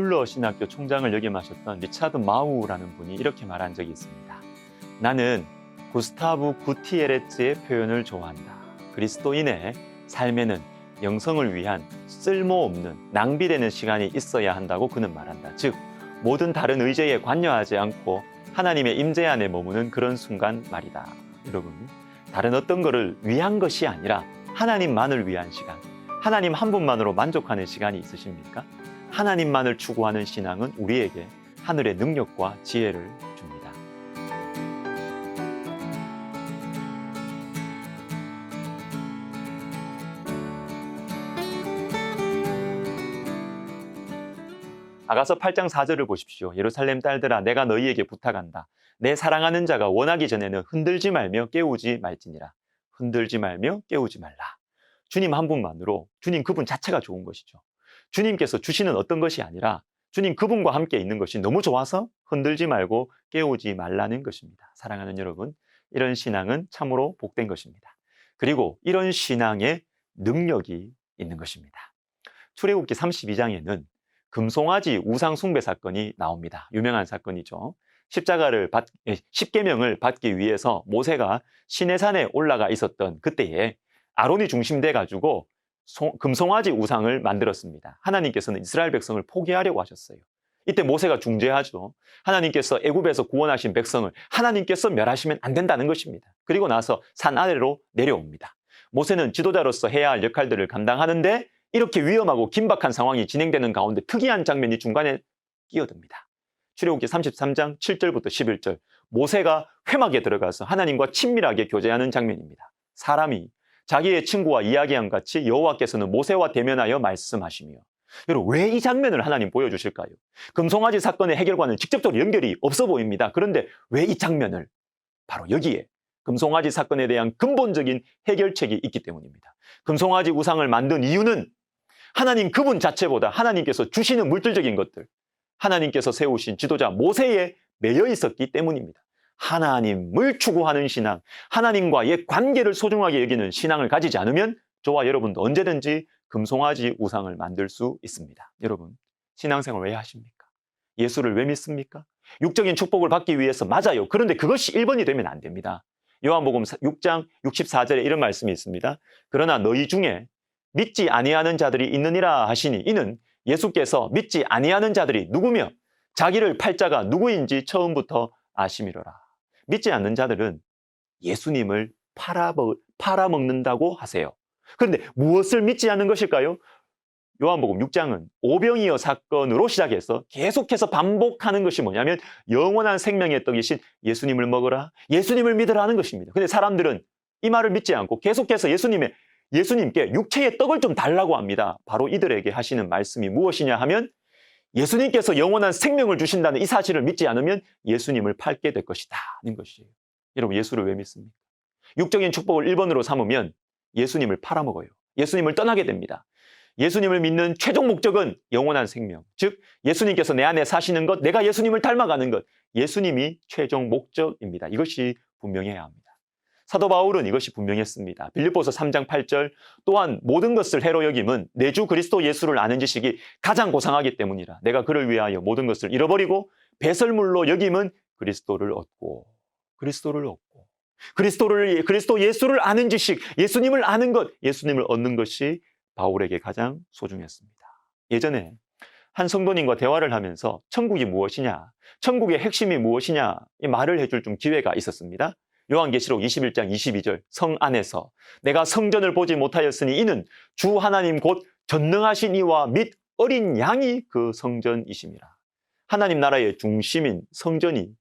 슐러 신학교 총장을 역임하셨던 리차드 마우라는 분이 이렇게 말한 적이 있습니다. 나는 구스타브 구티에레츠의 표현을 좋아한다. 그리스도인의 삶에는 영성을 위한 쓸모없는 낭비되는 시간이 있어야 한다고 그는 말한다. 즉 모든 다른 의제에 관여하지 않고 하나님의 임재 안에 머무는 그런 순간 말이다. 여러분, 다른 어떤 것을 위한 것이 아니라 하나님만을 위한 시간, 하나님 한 분만으로 만족하는 시간이 있으십니까? 하나님만을 추구하는 신앙은 우리에게 하늘의 능력과 지혜를 줍니다. 아가서 8장 4절을 보십시오. 예루살렘 딸들아, 내가 너희에게 부탁한다. 내 사랑하는 자가 원하기 전에는 흔들지 말며 깨우지 말지니라. 흔들지 말며 깨우지 말라. 주님 한 분만으로, 주님 그분 자체가 좋은 것이죠. 주님께서 주시는 어떤 것이 아니라 주님 그분과 함께 있는 것이 너무 좋아서 흔들지 말고 깨우지 말라는 것입니다. 사랑하는 여러분, 이런 신앙은 참으로 복된 것입니다. 그리고 이런 신앙에 능력이 있는 것입니다. 출애굽기 32장에는 금송아지 우상 숭배 사건이 나옵니다. 유명한 사건이죠. 십계명을 받기 위해서 모세가 시내산에 올라가 있었던 그때에 아론이 중심돼 가지고 금송아지 우상을 만들었습니다. 하나님께서는 이스라엘 백성을 포기하려고 하셨어요. 이때 모세가 중재하죠. 하나님께서 애굽에서 구원하신 백성을 하나님께서 멸하시면 안 된다는 것입니다. 그리고 나서 산 아래로 내려옵니다. 모세는 지도자로서 해야 할 역할들을 감당하는데 이렇게 위험하고 긴박한 상황이 진행되는 가운데 특이한 장면이 중간에 끼어듭니다. 출애굽기 33장 7절부터 11절, 모세가 회막에 들어가서 하나님과 친밀하게 교제하는 장면입니다. 사람이 자기의 친구와 이야기한 같이 여호와께서는 모세와 대면하여 말씀하시며, 여러분, 왜 이 장면을 하나님 보여주실까요? 금송아지 사건의 해결과는 직접적으로 연결이 없어 보입니다. 그런데 왜 이 장면을? 바로 여기에 금송아지 사건에 대한 근본적인 해결책이 있기 때문입니다. 금송아지 우상을 만든 이유는 하나님 그분 자체보다 하나님께서 주시는 물질적인 것들, 하나님께서 세우신 지도자 모세에 매여 있었기 때문입니다. 하나님을 추구하는 신앙, 하나님과의 관계를 소중하게 여기는 신앙을 가지지 않으면 저와 여러분도 언제든지 금송아지 우상을 만들 수 있습니다. 여러분, 신앙생활 왜 하십니까? 예수를 왜 믿습니까? 육적인 축복을 받기 위해서 맞아요. 그런데 그것이 1번이 되면 안 됩니다. 요한복음 6장 64절에 이런 말씀이 있습니다. 그러나 너희 중에 믿지 아니하는 자들이 있느니라 하시니, 이는 예수께서 믿지 아니하는 자들이 누구며 자기를 팔 자가 누구인지 처음부터 아심이로라. 믿지 않는 자들은 예수님을 팔아먹는다고 하세요. 그런데 무엇을 믿지 않는 것일까요? 요한복음 6장은 오병이어 사건으로 시작해서 계속해서 반복하는 것이 뭐냐면 영원한 생명의 떡이신 예수님을 먹으라, 예수님을 믿으라 하는 것입니다. 근데 사람들은 이 말을 믿지 않고 계속해서 예수님께 육체의 떡을 좀 달라고 합니다. 바로 이들에게 하시는 말씀이 무엇이냐 하면, 예수님께서 영원한 생명을 주신다는 이 사실을 믿지 않으면 예수님을 팔게 될 것이다 하는 것이에요. 여러분, 예수를 왜 믿습니까? 육적인 축복을 1번으로 삼으면 예수님을 팔아먹어요. 예수님을 떠나게 됩니다. 예수님을 믿는 최종 목적은 영원한 생명, 즉 예수님께서 내 안에 사시는 것, 내가 예수님을 닮아가는 것, 예수님이 최종 목적입니다. 이것이 분명해야 합니다. 사도 바울은 이것이 분명했습니다. 빌립보서 3장 8절, 또한 모든 것을 해로 여김은 내 주 그리스도 예수를 아는 지식이 가장 고상하기 때문이라. 내가 그를 위하여 모든 것을 잃어버리고 배설물로 여김은 그리스도를 얻고, 그리스도 예수를 아는 지식, 예수님을 아는 것, 예수님을 얻는 것이 바울에게 가장 소중했습니다. 예전에 한 성도님과 대화를 하면서 천국이 무엇이냐, 천국의 핵심이 무엇이냐 이 말을 해줄 좀 기회가 있었습니다. 요한계시록 21장 22절, 성 안에서 내가 성전을 보지 못하였으니 이는 주 하나님 곧 전능하신 이와 및 어린 양이 그 성전이심이라. 하나님 나라의 중심인 성전이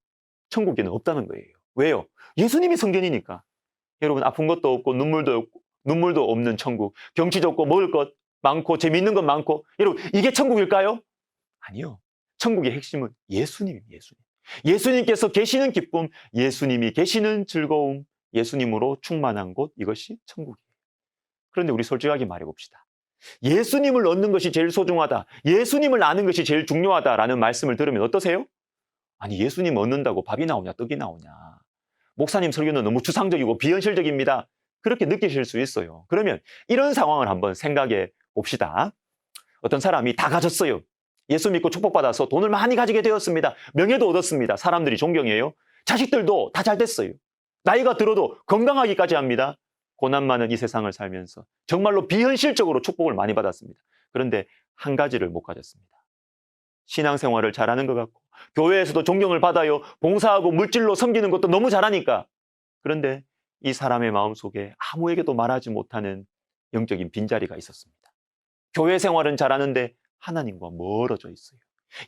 천국에는 없다는 거예요. 왜요? 예수님이 성전이니까. 여러분, 아픈 것도 없고 눈물도 없는 천국, 경치 좋고 먹을 것 많고 재미있는 것 많고, 여러분, 이게 천국일까요? 아니요. 천국의 핵심은 예수님입니다. 예수님께서 계시는 기쁨, 예수님이 계시는 즐거움, 예수님으로 충만한 곳, 이것이 천국이에요. 그런데 우리 솔직하게 말해봅시다. 예수님을 얻는 것이 제일 소중하다, 예수님을 아는 것이 제일 중요하다라는 말씀을 들으면 어떠세요? 아니, 예수님 얻는다고 밥이 나오냐 떡이 나오냐, 목사님 설교는 너무 추상적이고 비현실적입니다, 그렇게 느끼실 수 있어요. 그러면 이런 상황을 한번 생각해 봅시다. 어떤 사람이 다 가졌어요. 예수 믿고 축복받아서 돈을 많이 가지게 되었습니다. 명예도 얻었습니다. 사람들이 존경해요. 자식들도 다 잘 됐어요. 나이가 들어도 건강하기까지 합니다. 고난 많은 이 세상을 살면서 정말로 비현실적으로 축복을 많이 받았습니다. 그런데 한 가지를 못 가졌습니다. 신앙생활을 잘하는 것 같고 교회에서도 존경을 받아요. 봉사하고 물질로 섬기는 것도 너무 잘하니까. 그런데 이 사람의 마음속에 아무에게도 말하지 못하는 영적인 빈자리가 있었습니다. 교회 생활은 잘하는데 하나님과 멀어져 있어요.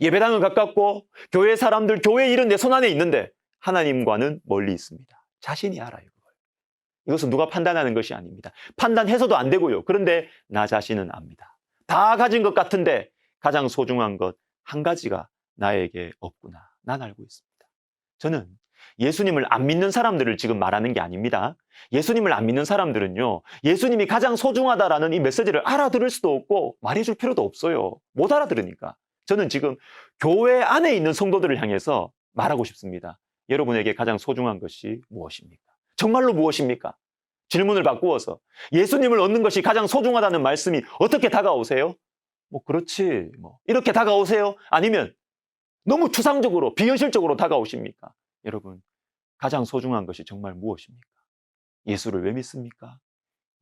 예배당은 가깝고 교회 사람들, 교회 일은 내 손안에 있는데 하나님과는 멀리 있습니다. 자신이 알아요. 그걸. 이것은 누가 판단하는 것이 아닙니다. 판단해서도 안 되고요. 그런데 나 자신은 압니다. 다 가진 것 같은데 가장 소중한 것 한 가지가 나에게 없구나. 난 알고 있습니다. 저는 예수님을 안 믿는 사람들을 지금 말하는 게 아닙니다. 예수님을 안 믿는 사람들은요, 예수님이 가장 소중하다라는 이 메시지를 알아들을 수도 없고 말해줄 필요도 없어요. 못 알아들으니까. 저는 지금 교회 안에 있는 성도들을 향해서 말하고 싶습니다. 여러분에게 가장 소중한 것이 무엇입니까? 정말로 무엇입니까? 질문을 바꾸어서 예수님을 얻는 것이 가장 소중하다는 말씀이 어떻게 다가오세요? 그렇지. 이렇게 다가오세요? 아니면 너무 추상적으로, 비현실적으로 다가오십니까? 여러분, 가장 소중한 것이 정말 무엇입니까? 예수를 왜 믿습니까?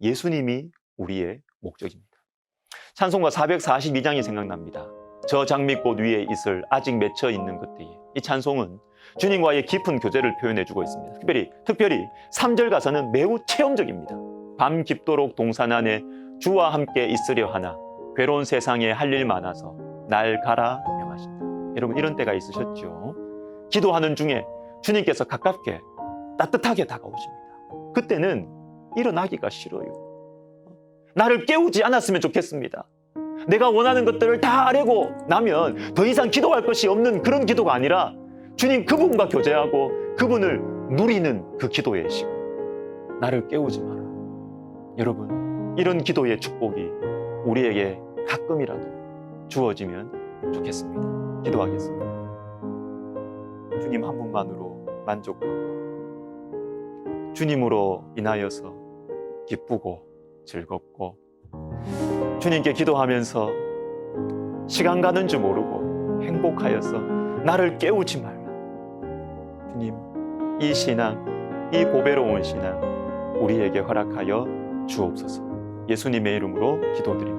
예수님이 우리의 목적입니다. 찬송가 442장이 생각납니다. 저 장미꽃 위에 있을 아직 맺혀 있는 그때에. 이 찬송은 주님과의 깊은 교제를 표현해주고 있습니다. 특별히 3절 가사는 매우 체험적입니다. 밤 깊도록 동산 안에 주와 함께 있으려 하나 괴로운 세상에 할 일 많아서 날 가라 명하신다. 여러분, 이런 때가 있으셨죠? 기도하는 중에 주님께서 가깝게 따뜻하게 다가오십니다. 그때는 일어나기가 싫어요. 나를 깨우지 않았으면 좋겠습니다. 내가 원하는 것들을 다 아뢰고 나면 더 이상 기도할 것이 없는 그런 기도가 아니라 주님 그분과 교제하고 그분을 누리는 그 기도의 시간. 나를 깨우지 마라. 여러분, 이런 기도의 축복이 우리에게 가끔이라도 주어지면 좋겠습니다. 기도하겠습니다. 주님 한 분만으로 만족하고 주님으로 인하여서 기쁘고 즐겁고 주님께 기도하면서 시간 가는 줄 모르고 행복하여서 나를 깨우지 말라. 주님, 이 신앙, 이 고배로운 신앙 우리에게 허락하여 주옵소서. 예수님의 이름으로 기도드립니다.